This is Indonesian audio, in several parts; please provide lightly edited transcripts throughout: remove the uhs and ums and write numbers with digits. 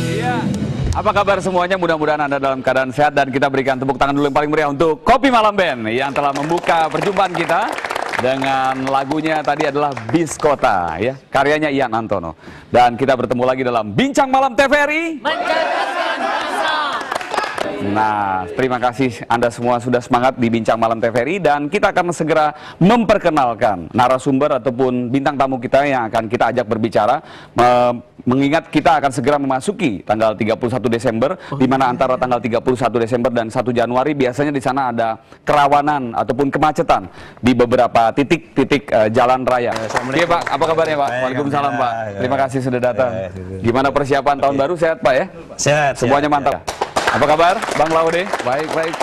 Iya, apa kabar semuanya? Mudah-mudahan Anda dalam keadaan sehat dan kita berikan tepuk tangan dulu yang paling meriah untuk Kopi Malam Band yang telah membuka perjumpaan kita dengan lagunya tadi adalah Bis Kota, ya, karyanya Ian Antono. Dan kita bertemu lagi dalam Bincang Malam TVRI. Nah, terima kasih Anda semua sudah semangat di Bincang Malam TVRI dan kita akan segera memperkenalkan narasumber ataupun bintang tamu kita yang akan kita ajak berbicara. Mengingat kita akan segera memasuki tanggal 31 Desember, di mana antara tanggal 31 Desember dan 1 Januari biasanya di sana ada kerawanan ataupun kemacetan di beberapa titik-titik jalan raya. Oke Pak, apa kabarnya Pak? Waalaikumsalam Pak. Terima kasih sudah datang. Gimana persiapan tahun baru? Sehat Pak ya? Sehat. Semuanya mantap. Apa kabar Bang Laude? Baik, baik.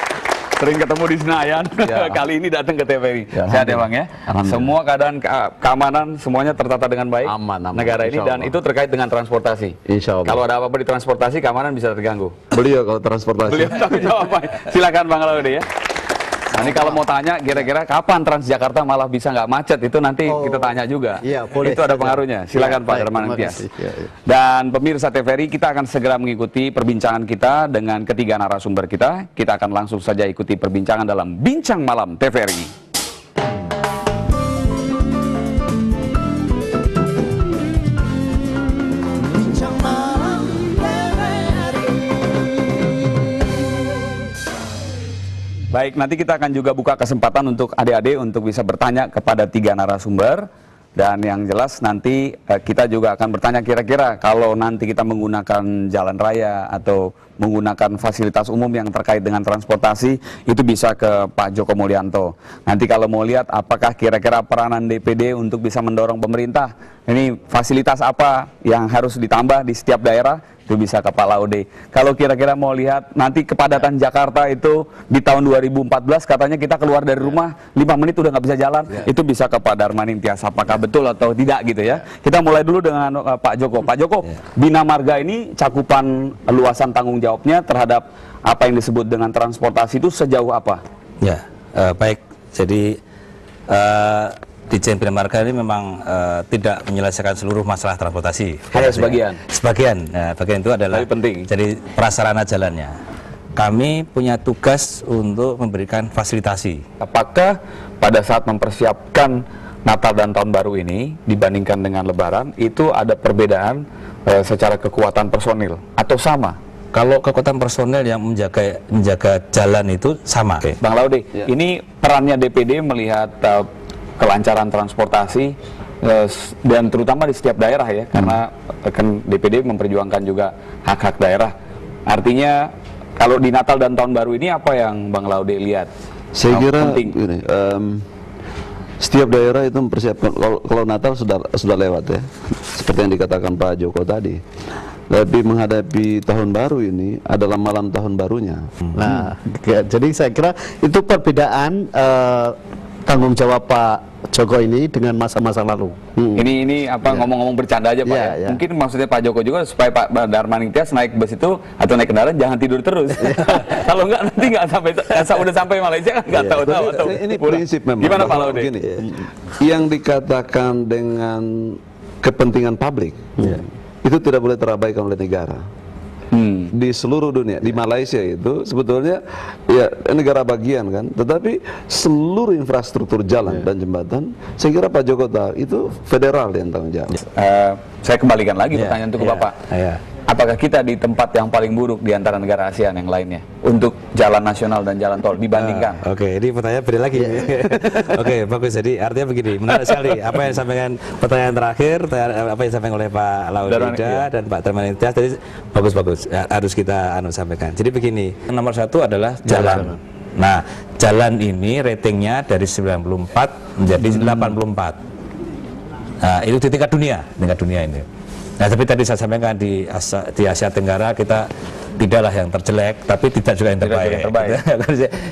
Sering ketemu di Senayan, ya. Kali ini datang ke TVRI. Ya, sehat ya Bang ya? Semua keadaan keamanan semuanya tertata dengan baik aman, negara ini dan itu terkait dengan transportasi. Insya Allah. Kalau ada apa-apa di transportasi, keamanan bisa terganggu. Beliau kalau transportasi. Beliau tanggung jawab. Silakan Bang Laude ya. Nah, ini kalau mau tanya kira-kira kapan Transjakarta malah bisa nggak macet, itu nanti kita tanya juga. Iya, boleh. Itu ada pengaruhnya. Silakan Pak Darmaning Tias. Dan pemirsa TVRI, kita akan segera mengikuti perbincangan kita dengan ketiga narasumber kita. Kita akan langsung saja ikuti perbincangan dalam Bincang Malam TVRI. Baik, nanti kita akan juga buka kesempatan untuk adik-adik untuk bisa bertanya kepada tiga narasumber. Dan yang jelas nanti kita juga akan bertanya kira-kira kalau nanti kita menggunakan jalan raya atau menggunakan fasilitas umum yang terkait dengan transportasi, itu bisa ke Pak Joko Mulyanto. Nanti kalau mau lihat apakah kira-kira peranan DPD untuk bisa mendorong pemerintah, ini fasilitas apa yang harus ditambah di setiap daerah, itu bisa ke Pak Laude. Kalau kira-kira mau lihat nanti kepadatan Jakarta itu di tahun 2014 katanya kita keluar dari rumah 5 menit udah nggak bisa jalan, itu bisa ke Pak Darmaning Tias. Apakah betul atau tidak gitu ya? Kita mulai dulu dengan Pak Joko. Pak Joko, Bina Marga ini cakupan luasan tanggung jawabnya terhadap apa yang disebut dengan transportasi itu sejauh apa? Ya, baik. Jadi Ditjen Bina Marga ini memang tidak menyelesaikan seluruh masalah transportasi. Hanya sebagian. Sebagian. Nah, bagian itu adalah tapi penting. Jadi prasarana jalannya. Kami punya tugas untuk memberikan fasilitasi. Apakah pada saat mempersiapkan Natal dan Tahun Baru ini dibandingkan dengan Lebaran itu ada perbedaan secara kekuatan personil atau sama? Kalau kekuatan personel yang menjaga jalan itu sama. Bang Laude, ini perannya DPD melihat kelancaran transportasi dan terutama di setiap daerah ya, karena kan DPD memperjuangkan juga hak-hak daerah. Artinya kalau di Natal dan Tahun Baru ini apa yang Bang Laude lihat? Saya kira penting. Gini, setiap daerah itu mempersiapkan. Kalau Natal sudah lewat ya, seperti yang dikatakan Pak Joko tadi. Tapi menghadapi Tahun Baru ini adalah malam Tahun Barunya. Nah, jadi saya kira itu perbedaan tanggung jawab Pak Joko ini dengan masa-masa lalu. Ini apa ngomong-ngomong bercanda aja Pak ya. Mungkin maksudnya Pak Joko juga supaya Pak Darmaning Tias naik bus itu atau naik kendaraan jangan tidur terus. Kalau enggak nanti nggak sampai udah sampai Malaysia kan nggak tahu-tahu. Ini prinsip memang. Gimana Pak Laude? Gini, yang dikatakan dengan kepentingan publik itu tidak boleh terabaikan oleh negara. Di seluruh dunia, di Malaysia itu sebetulnya ya negara bagian kan, tetapi seluruh infrastruktur jalan dan jembatan, saya kira Pak Joko tahu itu federal yang tanggung jawab. Saya kembalikan lagi pertanyaan untuk Bapak. Apakah kita di tempat yang paling buruk di antara negara ASEAN yang lainnya untuk jalan nasional dan jalan tol dibandingkan? Oke, ini pertanyaan beda lagi. Oke, bagus. Jadi artinya begini, menarik sekali apa yang disampaikan pertanyaan terakhir, apa yang disampaikan oleh Pak Laude dan Pak Darmaning Tias. Jadi bagus-bagus, harus kita sampaikan. Jadi begini, nomor satu adalah jalan. Nah, jalan ini ratingnya dari 94 menjadi 84. Nah, itu di tingkat dunia ini. Nah, tapi tadi saya sampaikan di Asia Tenggara kita tidaklah yang terjelek, tapi tidak juga yang terbaik.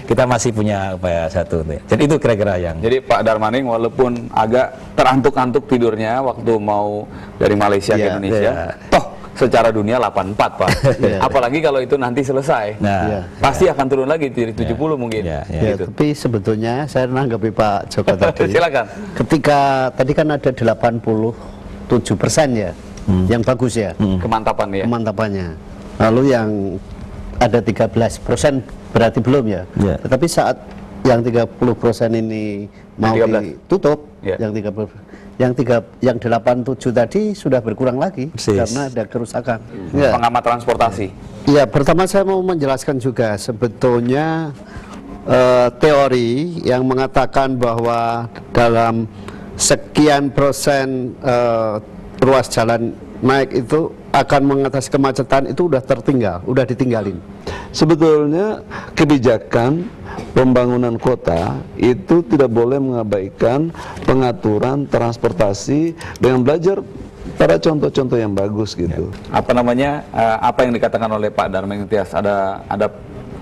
Kita masih punya upaya satu. Jadi itu kira-kira yang. Jadi Pak Darmaning walaupun agak terantuk-antuk tidurnya waktu mau dari Malaysia ke Indonesia, toh secara dunia 84 Pak. Apalagi kalau itu nanti selesai, pasti akan turun lagi jadi 70 mungkin. Gitu. Tapi sebetulnya saya menanggapi Pak Joko tadi. Silakan. Ketika tadi kan ada 80 7% ya, yang bagus ya, Kemantapan ya. kemantapannya. Lalu yang ada 13% berarti belum ya. Ya. Tetapi saat yang 30% ini mau 13. ditutup, Ya. yang 87 tadi sudah berkurang lagi Persis. karena ada kerusakan. Ya. Pengamat transportasi. Ya, pertama saya mau menjelaskan juga sebetulnya teori yang mengatakan bahwa dalam sekian persen ruas jalan naik itu akan mengatasi kemacetan itu udah tertinggal, udah ditinggalin. Sebetulnya kebijakan pembangunan kota itu tidak boleh mengabaikan pengaturan transportasi dengan belajar pada contoh-contoh yang bagus gitu. Apa namanya? Apa yang dikatakan oleh Pak Darmaning Tias? Ada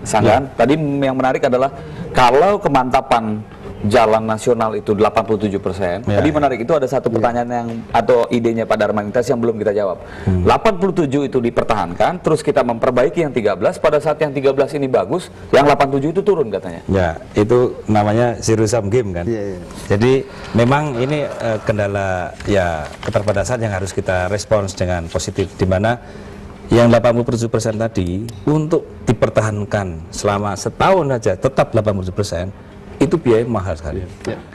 sanggahan. Tadi yang menarik adalah kalau kemantapan jalan nasional itu 87%. Ya. Tadi menarik itu ada satu pertanyaan yang atau idenya Pak Darmaning Tias yang belum kita jawab. 87 itu dipertahankan, terus kita memperbaiki yang 13. Pada saat yang 13 ini bagus, yang 87 itu turun katanya. Ya, itu namanya zero sum game kan. Iya, iya. Jadi memang ini kendala ya keterbatasan yang harus kita respons dengan positif, di mana yang 87% tadi untuk dipertahankan selama setahun saja tetap 87%, itu biaya mahal sekali.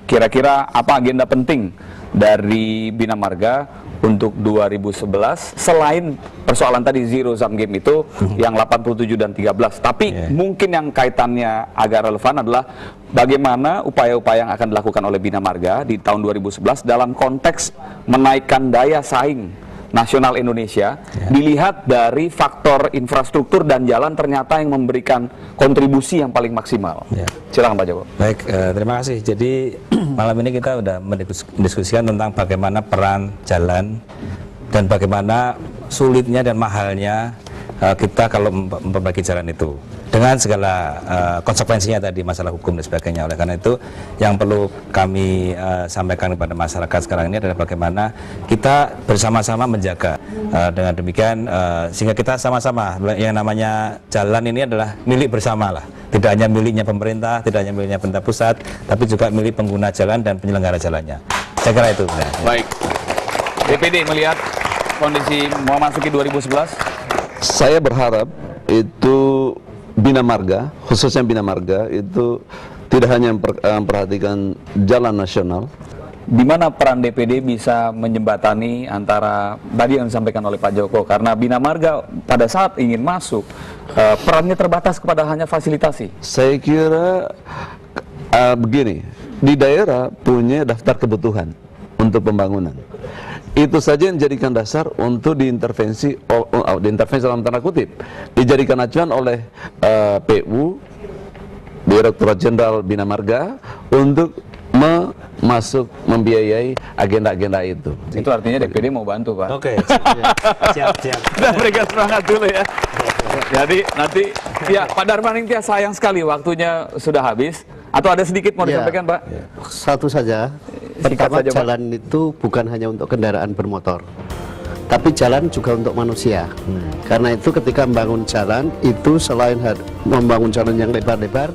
Kira-kira apa agenda penting dari Bina Marga untuk 2011 selain persoalan tadi zero sum game itu yang 87 dan 13, tapi mungkin yang kaitannya agak relevan adalah bagaimana upaya-upaya yang akan dilakukan oleh Bina Marga di tahun 2011 dalam konteks menaikkan daya saing nasional Indonesia, dilihat dari faktor infrastruktur dan jalan ternyata yang memberikan kontribusi yang paling maksimal. Silakan Pak Joko. Baik, terima kasih. Jadi malam ini kita sudah mendiskusikan tentang bagaimana peran jalan dan bagaimana sulitnya dan mahalnya kita kalau memperbaiki jalan itu dengan segala konsekuensinya tadi, masalah hukum dan sebagainya. Oleh karena itu yang perlu kami sampaikan kepada masyarakat sekarang ini adalah bagaimana kita bersama-sama menjaga, dengan demikian sehingga kita sama-sama, yang namanya jalan ini adalah milik bersama lah, tidak hanya miliknya pemerintah, tidak hanya miliknya pemerintah pusat, tapi juga milik pengguna jalan dan penyelenggara jalannya. Saya kira itu. Baik. DPD melihat kondisi memasuki 2011. Saya berharap itu Bina Marga, khususnya Bina Marga itu tidak hanya memperhatikan jalan nasional. Di mana peran DPD bisa menjembatani antara tadi yang disampaikan oleh Pak Joko, karena Bina Marga pada saat ingin masuk perannya terbatas kepada hanya fasilitasi. Saya kira begini, di daerah punya daftar kebutuhan untuk pembangunan. Itu saja yang dijadikan dasar untuk diintervensi dalam tanda kutip, dijadikan acuan oleh PU, Direktorat Jenderal Bina Marga, untuk membiayai agenda-agenda itu. Itu artinya DPD mau bantu, Pak. Oke, siap. Kita berikan semangat dulu ya. Jadi nanti ya Pak Darmaning Tias, sayang sekali waktunya sudah habis. Atau ada sedikit mau disampaikan, Pak? Satu saja. Singkat Pertama, saja, Pak. jalan itu bukan hanya untuk kendaraan bermotor, tapi jalan juga untuk manusia. Karena itu ketika membangun jalan itu selain membangun jalan yang lebar-lebar,